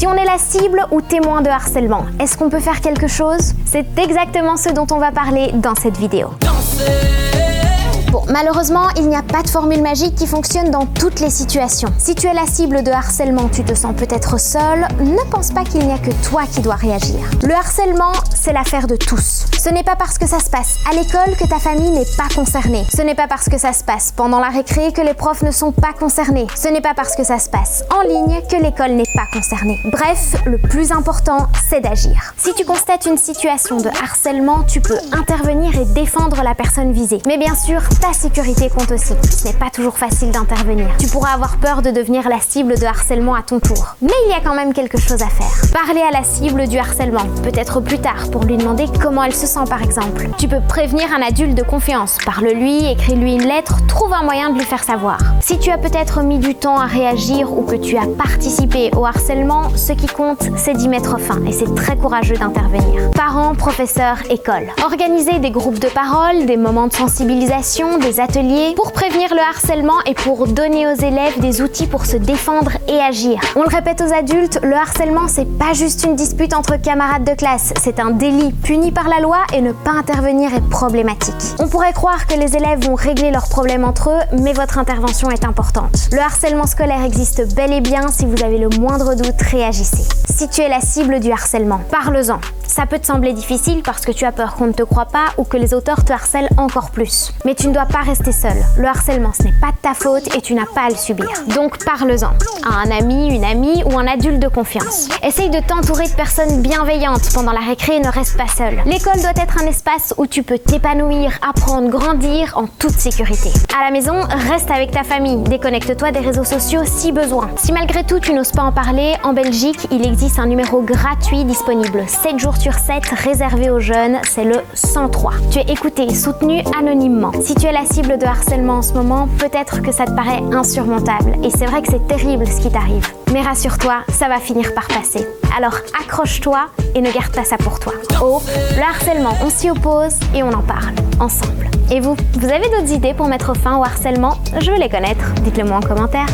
Si on est la cible ou témoin de harcèlement, est-ce qu'on peut faire quelque chose? C'est exactement ce dont on va parler dans cette vidéo. Bon, malheureusement, il n'y a pas de formule magique qui fonctionne dans toutes les situations. Si tu es la cible de harcèlement, tu te sens peut-être seul, ne pense pas qu'il n'y a que toi qui dois réagir. Le harcèlement, c'est l'affaire de tous. Ce n'est pas parce que ça se passe à l'école que ta famille n'est pas concernée. Ce n'est pas parce que ça se passe pendant la récré que les profs ne sont pas concernés. Ce n'est pas parce que ça se passe en ligne que l'école n'est pas concernée. Bref, le plus important, c'est d'agir. Si tu constates une situation de harcèlement, tu peux intervenir et défendre la personne visée. Mais bien sûr, ta sécurité compte aussi. Ce n'est pas toujours facile d'intervenir. Tu pourras avoir peur de devenir la cible de harcèlement à ton tour. Mais il y a quand même quelque chose à faire. Parler à la cible du harcèlement, peut-être plus tard, pour lui demander comment elle se sent par exemple. Tu peux prévenir un adulte de confiance. Parle-lui, écris-lui une lettre, trouve un moyen de lui faire savoir. Si tu as peut-être mis du temps à réagir ou que tu as participé au harcèlement, ce qui compte, c'est d'y mettre fin et c'est très courageux d'intervenir. Parents, professeurs, écoles. Organisez des groupes de parole, des moments de sensibilisation, des ateliers pour prévenir le harcèlement et pour donner aux élèves des outils pour se défendre et agir. On le répète aux adultes, le harcèlement c'est pas juste une dispute entre camarades de classe, c'est un délit puni par la loi et ne pas intervenir est problématique. On pourrait croire que les élèves vont régler leurs problèmes entre eux, mais votre intervention est importante. Le harcèlement scolaire existe bel et bien, si vous avez le moindre doute, réagissez. Si tu es la cible du harcèlement, parle-en. Ça peut te sembler difficile parce que tu as peur qu'on ne te croie pas ou que les auteurs te harcèlent encore plus. Mais tu ne dois pas rester seul. Le harcèlement, ce n'est pas de ta faute et tu n'as pas à le subir. Donc parle-en à un ami, une amie ou un adulte de confiance. Essaye de t'entourer de personnes bienveillantes pendant la récré et ne reste pas seul. L'école doit être un espace où tu peux t'épanouir, apprendre, grandir en toute sécurité. À la maison, reste avec ta famille. Déconnecte-toi des réseaux sociaux si besoin. Si malgré tout tu n'oses pas en parler, en Belgique, il existe un numéro gratuit disponible 7 jours sur 7 réservé aux jeunes, c'est le 103. Tu es écouté et soutenu anonymement. Si tu es la cible de harcèlement en ce moment, peut-être que ça te paraît insurmontable. Et c'est vrai que c'est terrible ce qui t'arrive. Mais rassure-toi, ça va finir par passer. Alors accroche-toi et ne garde pas ça pour toi. Oh, le harcèlement, on s'y oppose et on en parle ensemble. Et vous avez d'autres idées pour mettre fin au harcèlement? Je veux les connaître. Dites-le moi en commentaire.